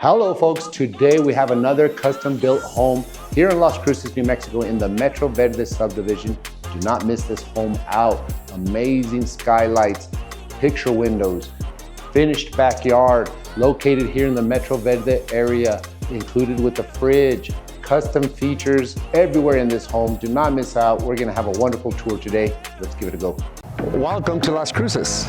Hello folks, today we have another custom built home here in Las Cruces, New Mexico in the Metro Verde subdivision. Do not miss this home out. Amazing skylights, picture windows, finished backyard, located here in the Metro Verde area, included with the fridge, custom features everywhere in this home. Do not miss out. We're gonna have a wonderful tour today. Let's give it a go. Welcome to Las Cruces.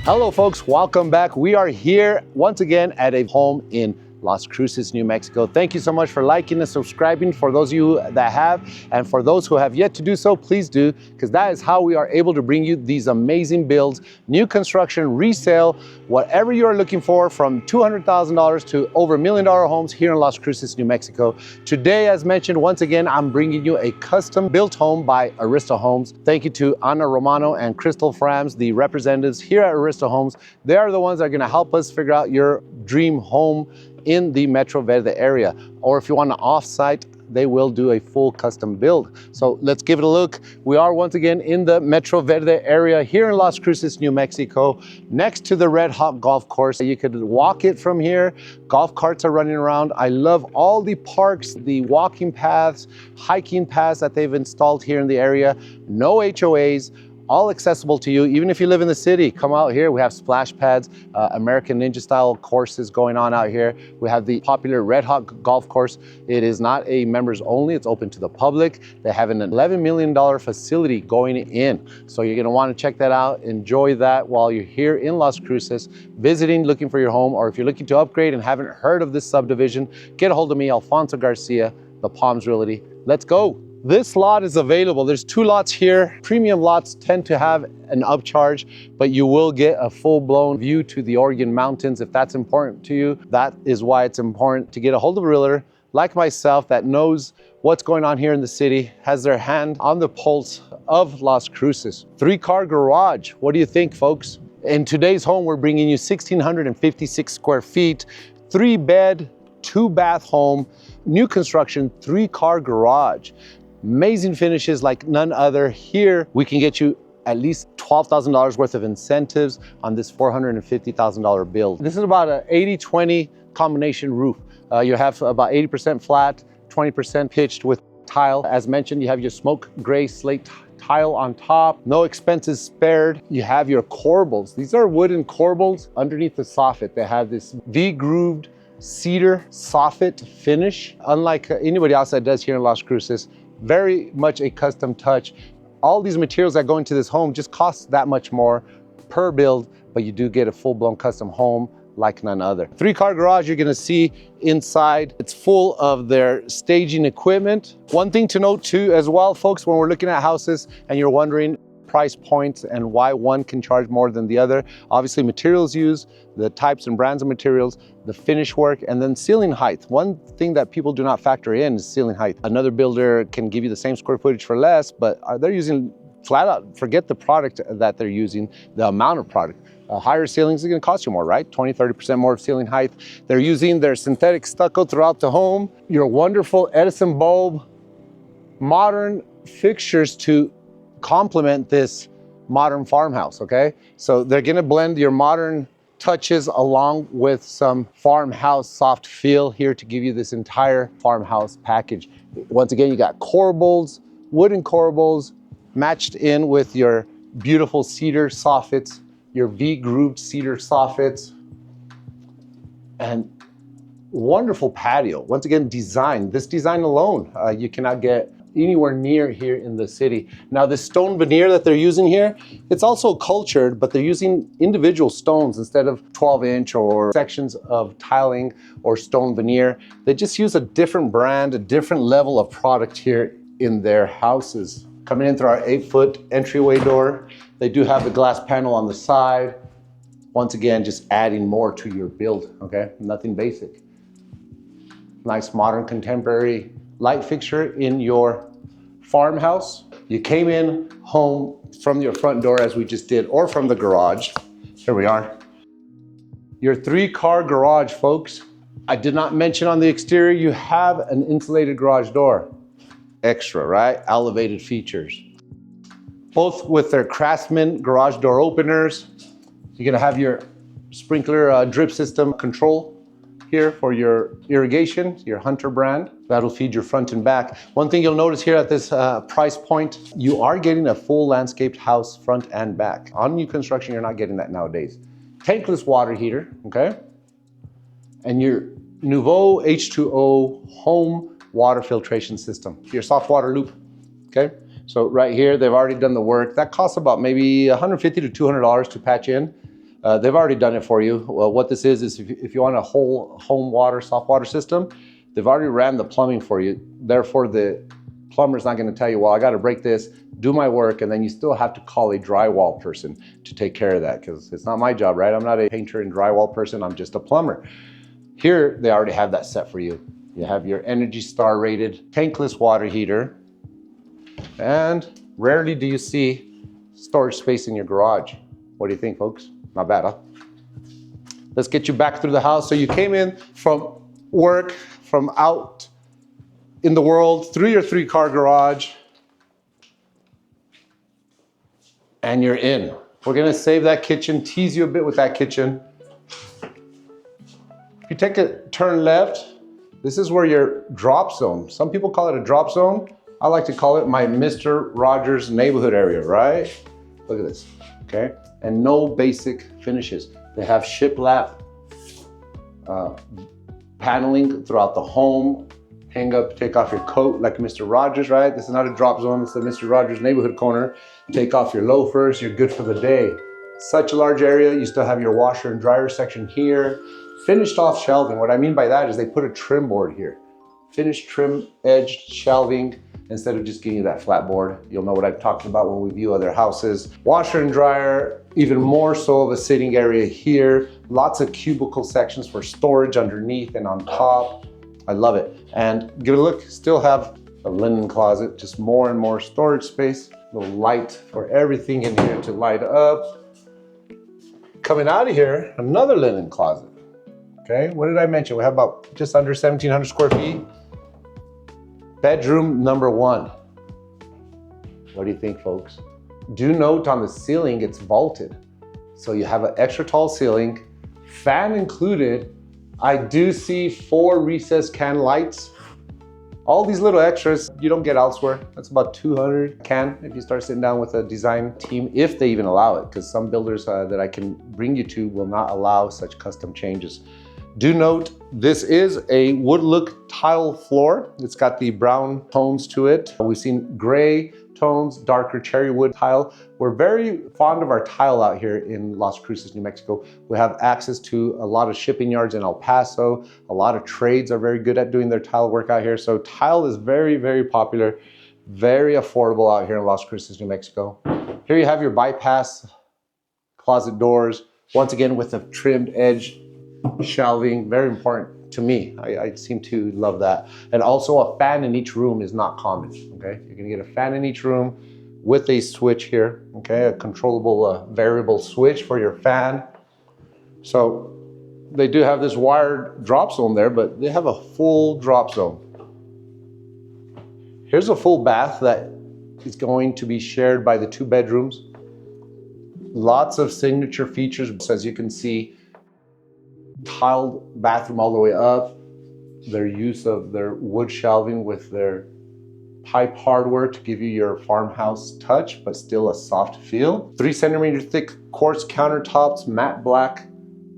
Hello folks, welcome back. We are here once again at a home in Las Cruces, New Mexico. Thank you so much for liking and subscribing for those of you that have, and for those who have yet to do so, please do, because that is how we are able to bring you these amazing builds, new construction, resale, whatever you are looking for, from $200,000 to over $1 million homes here in Las Cruces, New Mexico. Today, as mentioned, once again, I'm bringing you a custom built home by Arista Homes. Thank you to Ana Romano and Crystal Frams, the representatives here at Arista Homes. They are the ones that are gonna help us figure out your dream home in the Metro Verde area. Or if you want an off-site, they will do a full custom build. So let's give it a look. We are once again in the Metro Verde area here in Las Cruces, New Mexico, next to the Red Hawk Golf Course. You could walk it from here. Golf carts are running around. I love all the parks, the walking paths, hiking paths that they've installed here in the area. No HOAs. All accessible to you, even if you live in the city. Come out here. We have splash pads, American Ninja style courses going on out here. We have the popular Red Hawk Golf Course. It is not a members only, it's open to the public. They have an $11 million facility going in. So you're gonna wanna check that out, enjoy that while you're here in Las Cruces, visiting, looking for your home, or if you're looking to upgrade and haven't heard of this subdivision, get a hold of me, Alfonso Garcia, the Palms Realty. Let's go. This lot is available. There's two lots here. Premium lots tend to have an upcharge, but you will get a full-blown view to the Oregon mountains if that's important to you. That is why it's important to get a hold of a realtor like myself that knows what's going on here in the city, has their hand on the pulse of Las Cruces. 3-car garage. What do you think, folks? In today's home, we're bringing you 1,656 square feet, 3-bed, 2-bath home, new construction, 3-car garage. Amazing finishes like none other. Here, we can get you at least $12,000 worth of incentives on this $450,000 build. This is about an 80-20 combination roof. You have about 80% flat, 20% pitched with tile. As mentioned, you have your smoke gray slate tile on top. No expenses spared. You have your corbels. These are wooden corbels underneath the soffit. They have this V-grooved cedar soffit finish. Unlike anybody else that does here in Las Cruces, very much a custom touch. All these materials that go into this home just cost that much more per build, but you do get a full-blown custom home like none other. 3-car garage you're gonna see inside. It's full of their staging equipment. One thing to note too as well, folks, when we're looking at houses and you're wondering price points and why one can charge more than the other. Obviously materials used, the types and brands of materials, the finish work, and then ceiling height. One thing that people do not factor in is ceiling height. Another builder can give you the same square footage for less, but they're using flat out, forget the product that they're using, the amount of product. Higher ceilings are gonna cost you more, right? 20-30% more of ceiling height. They're using their synthetic stucco throughout the home, your wonderful Edison bulb, modern fixtures to complement this modern farmhouse, okay? So they're gonna blend your modern touches along with some farmhouse soft feel here to give you this entire farmhouse package. Once again, you got corbels, wooden corbels, matched in with your beautiful cedar soffits, your V-grooved cedar soffits, and wonderful patio. Once again, design. This design alone, you cannot get anywhere near here in the city. Now this stone veneer that they're using here, it's also cultured, but they're using individual stones instead of 12-inch or sections of tiling or stone veneer. They just use a different brand, a different level of product here in their houses. Coming in through our 8-foot entryway door, they do have the glass panel on the side. Once again, just adding more to your build, okay? Nothing basic. Nice modern contemporary light fixture in your farmhouse. You came in home from your front door as we just did, or from the garage. Here we are. Your 3-car garage, folks. I did not mention on the exterior, you have an insulated garage door. Extra, right? Elevated features. Both with their Craftsman garage door openers. You're gonna have your sprinkler drip system control here for your irrigation, your Hunter brand. That'll feed your front and back. One thing you'll notice here at this price point, you are getting a full landscaped house front and back. On new construction, you're not getting that nowadays. Tankless water heater, okay? And your Nouveau H2O home water filtration system, your soft water loop, okay? So right here, they've already done the work. That costs about maybe $150 to $200 to patch in. They've already done it for you. Well, what this is if you want a whole home water, soft water system, they've already ran the plumbing for you. Therefore, the plumber's not gonna tell you, well, I gotta break this, do my work, and then you still have to call a drywall person to take care of that, because it's not my job, right? I'm not a painter and drywall person, I'm just a plumber. Here, they already have that set for you. You have your Energy Star rated tankless water heater, and rarely do you see storage space in your garage. What do you think, folks? Not bad, huh? Let's get you back through the house. So you came in from work, from out in the world, through your 3-car garage, and you're in. We're gonna save that kitchen, tease you a bit with that kitchen. If you take a turn left, this is where your drop zone. Some people call it a drop zone. I like to call it my Mr. Rogers neighborhood area, right? Look at this, okay? And no basic finishes. They have shiplap paneling throughout the home. Hang up, take off your coat like Mr. Rogers, right? This is not a drop zone, it's the Mr. Rogers neighborhood corner. Take off your loafers, you're good for the day. Such a large area, you still have your washer and dryer section here. Finished off shelving. What I mean by that is they put a trim board here. Finished trim edged shelving, instead of just giving you that flat board. You'll know what I'm talking about when we view other houses. Washer and dryer, even more so of a sitting area here. Lots of cubicle sections for storage underneath and on top. I love it. And give it a look, still have a linen closet, just more and more storage space. Little light for everything in here to light up. Coming out of here, another linen closet. Okay, what did I mention? We have about just under 1,700 square feet. Bedroom number 1. What do you think, folks? Do note on the ceiling, it's vaulted. So you have an extra tall ceiling, fan included. I do see 4 recessed can lights. All these little extras you don't get elsewhere. That's about 200 can if you start sitting down with a design team, if they even allow it, because some builders that I can bring you to will not allow such custom changes. Do note, this is a wood look tile floor. It's got the brown tones to it. We've seen gray tones, darker cherry wood tile. We're very fond of our tile out here in Las Cruces, New Mexico. We have access to a lot of shipping yards in El Paso. A lot of trades are very good at doing their tile work out here. So tile is very, very popular, very affordable out here in Las Cruces, New Mexico. Here you have your bypass closet doors. Once again, with a trimmed edge shelving, very important to me. I seem to love that. And also a fan in each room is not common, okay? You're gonna get a fan in each room with a switch here, okay? A controllable variable switch for your fan. So they do have this wired drop zone there, but they have a full drop zone. Here's a full bath that is going to be shared by the 2 bedrooms. Lots of signature features, as you can see. Tiled bathroom all the way up. Their use of their wood shelving with their pipe hardware to give you your farmhouse touch, but still a soft feel. 3 centimeter thick quartz countertops, matte black,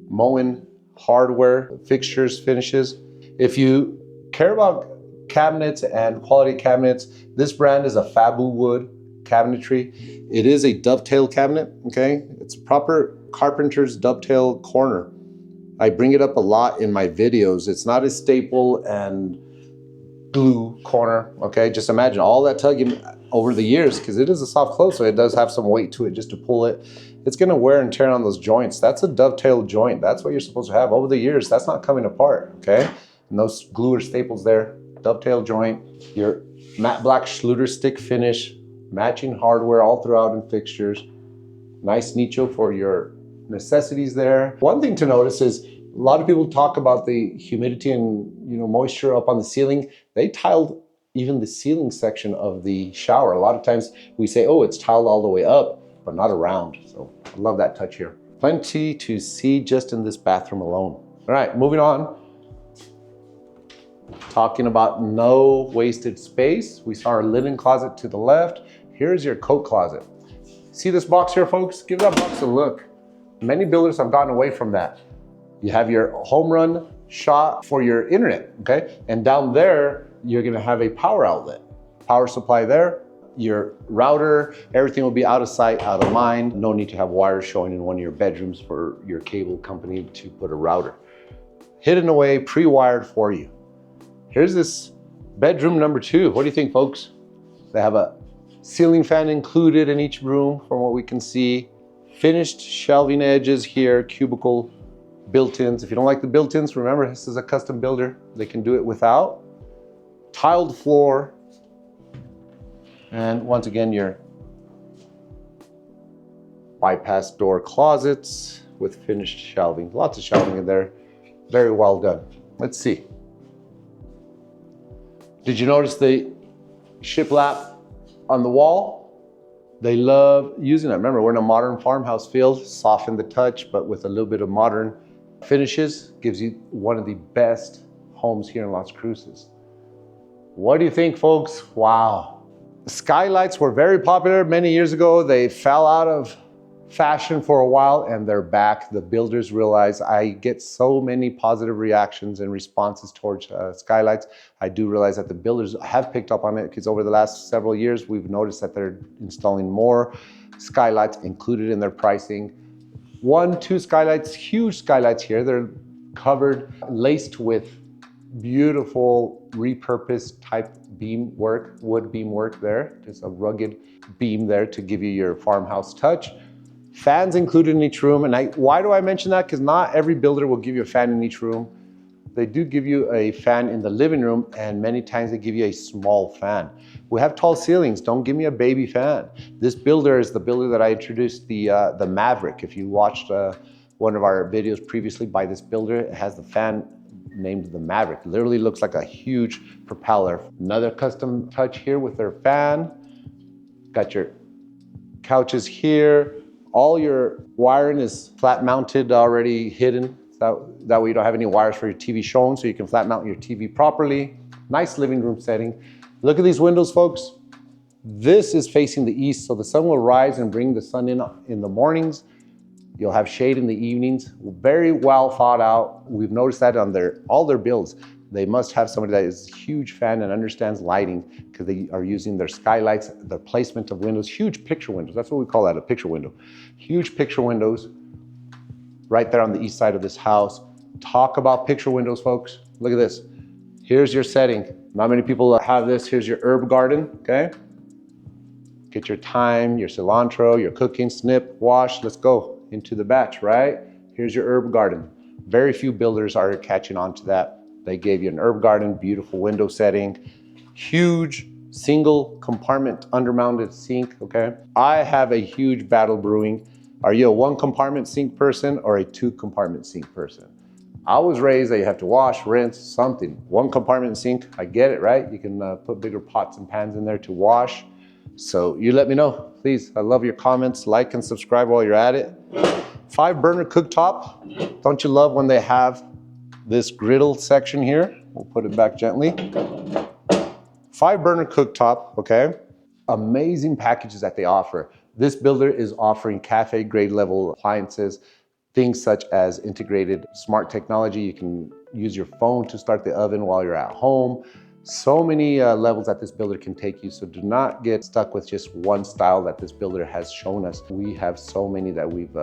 Moen hardware, fixtures, finishes. If you care about cabinets and quality cabinets, this brand is a Fabuwood cabinetry. It is a dovetail cabinet, okay? It's a proper carpenter's dovetail corner. I bring it up a lot in my videos. It's not a staple and glue corner, okay? Just imagine all that tugging over the years, because it is a soft close, so it does have some weight to it just to pull it. It's gonna wear and tear on those joints. That's a dovetail joint. That's what you're supposed to have. Over the years, that's not coming apart, okay? And those glue or staples there, dovetail joint, your matte black Schluter stick finish, matching hardware all throughout in fixtures. Nice nicho for your necessities there. One thing to notice is A lot of people talk about the humidity and moisture up on the ceiling. They tiled even the ceiling section of the shower. A lot of times we say, oh, it's tiled all the way up, but not around. So I love that touch here. Plenty to see just in this bathroom alone. All right, moving on. Talking about no wasted space. We saw our linen closet to the left. Here's your coat closet. See this box here, folks? Give that box a look. Many builders have gotten away from that. You have your home run shot for your internet, okay? And down there, you're gonna have a power outlet. Power supply there, your router, everything will be out of sight, out of mind. No need to have wires showing in one of your bedrooms for your cable company to put a router. Hidden away, pre-wired for you. Here's this bedroom number 2. What do you think, folks? They have a ceiling fan included in each room from what we can see. Finished shelving edges here, cubicle built-ins. If you don't like the built-ins, remember this is a custom builder. They can do it without. Tiled floor. And once again, your bypass door closets with finished shelving. Lots of shelving in there. Very well done. Let's see. Did you notice the shiplap on the wall? They love using that. Remember, we're in a modern farmhouse feel. Soften the touch, but with a little bit of modern finishes. Gives you one of the best homes here in Las Cruces. What do you think, folks? Wow. Skylights were very popular many years ago. They fell out of fashion for a while and they're back. The builders realize I get so many positive reactions and responses towards skylights. I do realize that the builders have picked up on it because over the last several years, we've noticed that they're installing more skylights included in their pricing. 1, 2 skylights, huge skylights here. They're covered, laced with beautiful repurposed type beam work, wood beam work there. Just a rugged beam there to give you your farmhouse touch. Fans included in each room. And why do I mention that? Because not every builder will give you a fan in each room. They do give you a fan in the living room, and many times they give you a small fan. We have tall ceilings. Don't give me a baby fan. This builder is the builder that I introduced, the Maverick. If you watched one of our videos previously by this builder, it has the fan named the Maverick. It literally looks like a huge propeller. Another custom touch here with their fan. Got your couches here. All your wiring is flat mounted, already hidden. That way you don't have any wires for your TV showing, so you can flat mount your TV properly. Nice living room setting. Look at these windows, folks. This is facing the east, so the sun will rise and bring the sun in the mornings. You'll have shade in the evenings. Very well thought out. We've noticed that on all their builds. They must have somebody that is a huge fan and understands lighting because they are using their skylights, the placement of windows, huge picture windows. That's what we call that, a picture window. Huge picture windows right there on the east side of this house. Talk about picture windows, folks. Look at this. Here's your setting. Not many people have this. Here's your herb garden, okay? Get your thyme, your cilantro, your cooking, snip, wash, let's go into the batch, right? Here's your herb garden. Very few builders are catching on to that. They gave you an herb garden, beautiful window setting, huge single compartment undermounted sink, okay? I have a huge battle brewing. Are you a 1 compartment sink person or a 2 compartment sink person? I was raised that you have to wash, rinse, something. 1 compartment sink, I get it, right? You can put bigger pots and pans in there to wash. So you let me know, please. I love your comments. Like and subscribe while you're at it. 5 burner cooktop. Don't you love when they have this griddle section here? We'll put it back gently. 5 burner cooktop, okay? Amazing packages that they offer. This builder is offering cafe grade level appliances, things such as integrated smart technology. You can use your phone to start the oven while you're at home. So many levels that this builder can take you. So do not get stuck with just one style that this builder has shown us. We have so many that we've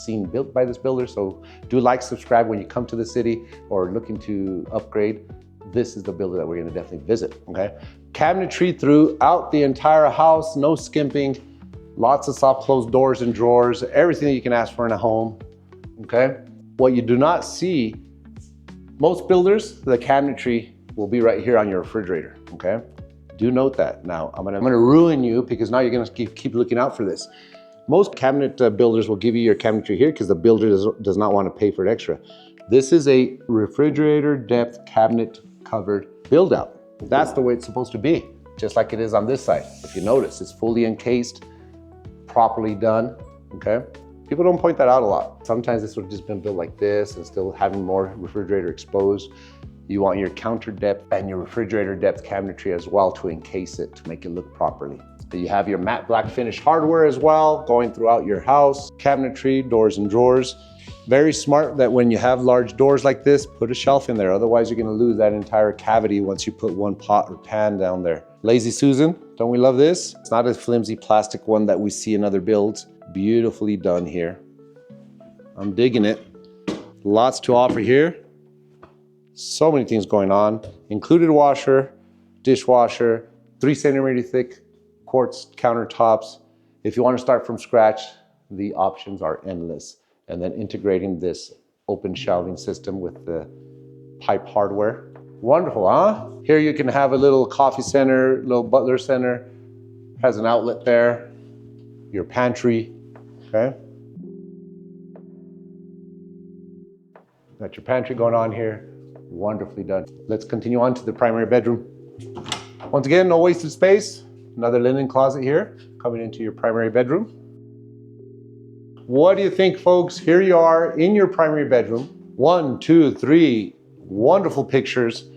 seen built by this builder. So do like, subscribe when you come to the city or looking to upgrade. This is the builder that we're gonna definitely visit, okay? Cabinetry throughout the entire house, no skimping, lots of soft closed doors and drawers, everything that you can ask for in a home, okay? What you do not see, most builders, the cabinetry will be right here on your refrigerator, okay? Do note that. Now, I'm gonna ruin you because now you're gonna keep looking out for this. Most cabinet builders will give you your cabinetry here because the builder does not want to pay for it extra. This is a refrigerator depth cabinet covered build out. That's the way it's supposed to be, just like it is on this side. If you notice, it's fully encased, properly done, okay? People don't point that out a lot. Sometimes this would have just been built like this and still having more refrigerator exposed. You want your counter depth and your refrigerator depth cabinetry as well to encase it, to make it look properly. You have your matte black finish hardware as well, going throughout your house. Cabinetry, doors and drawers. Very smart that when you have large doors like this, put a shelf in there. Otherwise, you're gonna lose that entire cavity once you put one pot or pan down there. Lazy Susan, don't we love this? It's not a flimsy plastic one that we see in other builds. Beautifully done here. I'm digging it. Lots to offer here. So many things going on. Included washer, dishwasher, 3 centimeter thick quartz countertops. If you want to start from scratch, the options are endless. And then integrating this open shelving system with the pipe hardware. Wonderful, huh? Here you can have a little coffee center, little butler center. Has an outlet there. Your pantry, okay? Got your pantry going on here. Wonderfully done. Let's continue on to the primary bedroom. Once again, no wasted space. Another linen closet here, coming into your primary bedroom. What do you think, folks? Here you are in your primary bedroom. 1, 2, 3 wonderful pictures.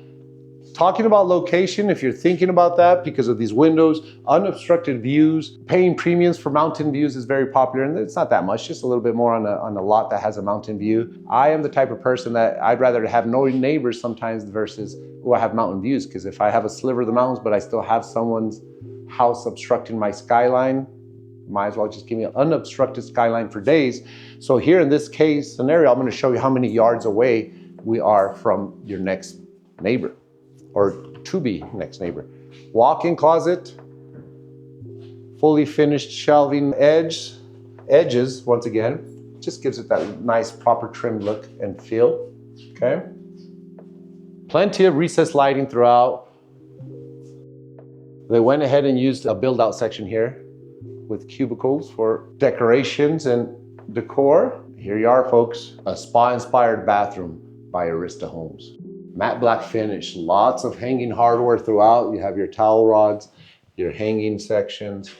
Talking about location, if you're thinking about that because of these windows, unobstructed views, paying premiums for mountain views is very popular, and it's not that much, just a little bit more on a lot that has a mountain view. I am the type of person that I'd rather have no neighbors sometimes versus, oh, I have mountain views, because if I have a sliver of the mountains, but I still have someone's house obstructing my skyline, might as well just give me an unobstructed skyline for days. So here in this case scenario, I'm gonna show you how many yards away we are from your next neighbor, or to-be next neighbor. Walk-in closet, fully finished shelving edges, once again, just gives it that nice proper trimmed look and feel, okay? Plenty of recessed lighting throughout. They went ahead and used a build-out section here with cubicles for decorations and decor. Here you are, folks, a spa-inspired bathroom by Arista Homes. Matte black finish, lots of hanging hardware throughout. You have your towel rods, your hanging sections.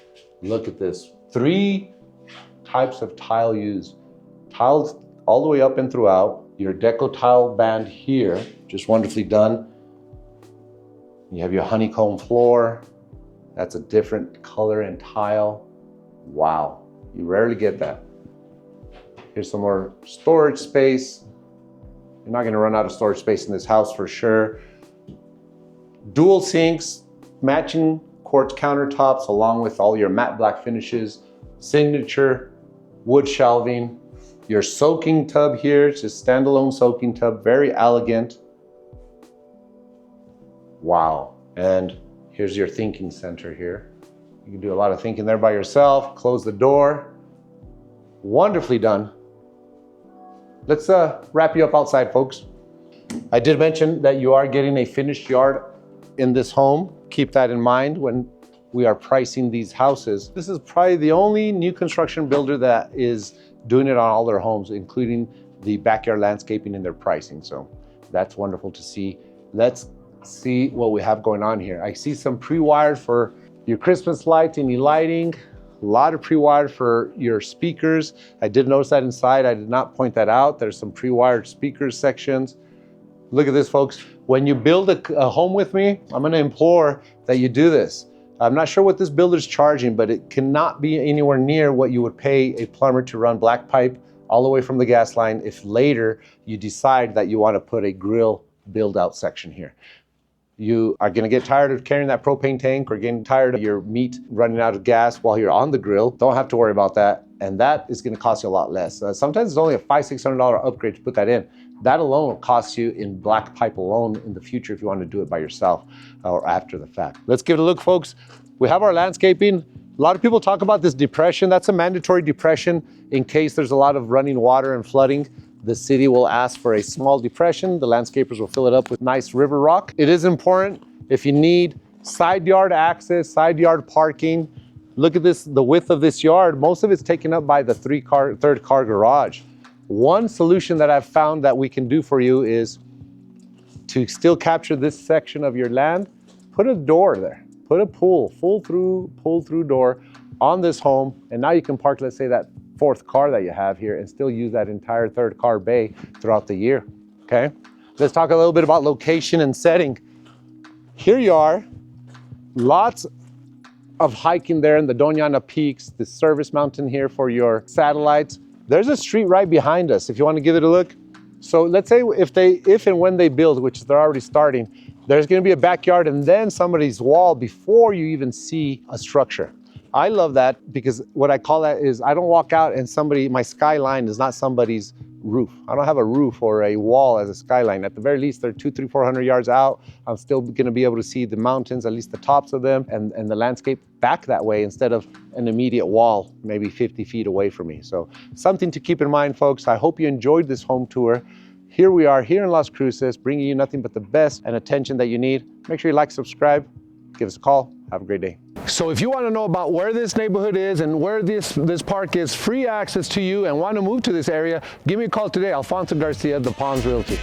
Look at this, 3 types of tile used. Tiles all the way up and throughout. Your deco tile band here, just wonderfully done. You have your honeycomb floor. That's a different color and tile. Wow, you rarely get that. Here's some more storage space. You're not gonna run out of storage space in this house for sure. Dual sinks, matching quartz countertops along with all your matte black finishes, signature wood shelving, your soaking tub here, it's just standalone soaking tub, very elegant. Wow, and here's your thinking center here. You can do a lot of thinking there by yourself, close the door. Wonderfully done. Let's wrap you up outside, folks. I did mention that you are getting a finished yard in this home. Keep that in mind when we are pricing these houses. This is probably the only new construction builder that is doing it on all their homes, including the backyard landscaping in their pricing. So that's wonderful to see. Let's see what we have going on here. I see some pre-wired for your Christmas lights, any lighting, a lot of pre-wired for your speakers. I did notice that inside. I did not point that out. There's some pre-wired speakers sections. Look at this, folks. When you build a home with me, I'm gonna implore that you do this. I'm not sure what this builder's charging, but it cannot be anywhere near what you would pay a plumber to run black pipe all the way from the gas line if later you decide that you wanna put a grill build out section here. You are gonna get tired of carrying that propane tank or getting tired of your meat running out of gas while you're on the grill. Don't have to worry about that. And that is gonna cost you a lot less. Sometimes it's only a $500–600 upgrade to put that in. That alone will cost you in black pipe alone in the future if you want to do it by yourself or after the fact. Let's give it a look, folks. We have our landscaping. A lot of people talk about this depression. That's a mandatory depression in case there's a lot of running water and flooding. The city will ask for a small depression. The landscapers will fill it up with nice river rock. It is important if you need side yard access, side yard parking. Look at this, the width of this yard. Most of it's taken up by the third car garage. One solution that I've found that we can do for you is to still capture this section of your land, put a door there, put a pull through door on this home, and now you can park, let's say, that fourth car that you have here and still use that entire third car bay throughout the year, okay? Let's talk a little bit about location and setting. Here you are, lots of hiking there in the Doñana Peaks, the service mountain here for your satellites. There's a street right behind us if you want to give it a look. So let's say if and when they build, which they're already starting, there's going to be a backyard and then somebody's wall before you even see a structure. I love that because what I call that is I don't walk out and my skyline is not somebody's roof. I don't have a roof or a wall as a skyline. At the very least, they're 200, 300, 400 yards out. I'm still going to be able to see the mountains, at least the tops of them, and the landscape back that way instead of an immediate wall, maybe 50 feet away from me. So something to keep in mind, folks. I hope you enjoyed this home tour. Here we are here in Las Cruces, bringing you nothing but the best and attention that you need. Make sure you like, subscribe, give us a call. Have a great day. So if you want to know about where this neighborhood is and where this park is, free access to you, and want to move to this area, give me a call today. Alfonso Garcia, The Palms Realty.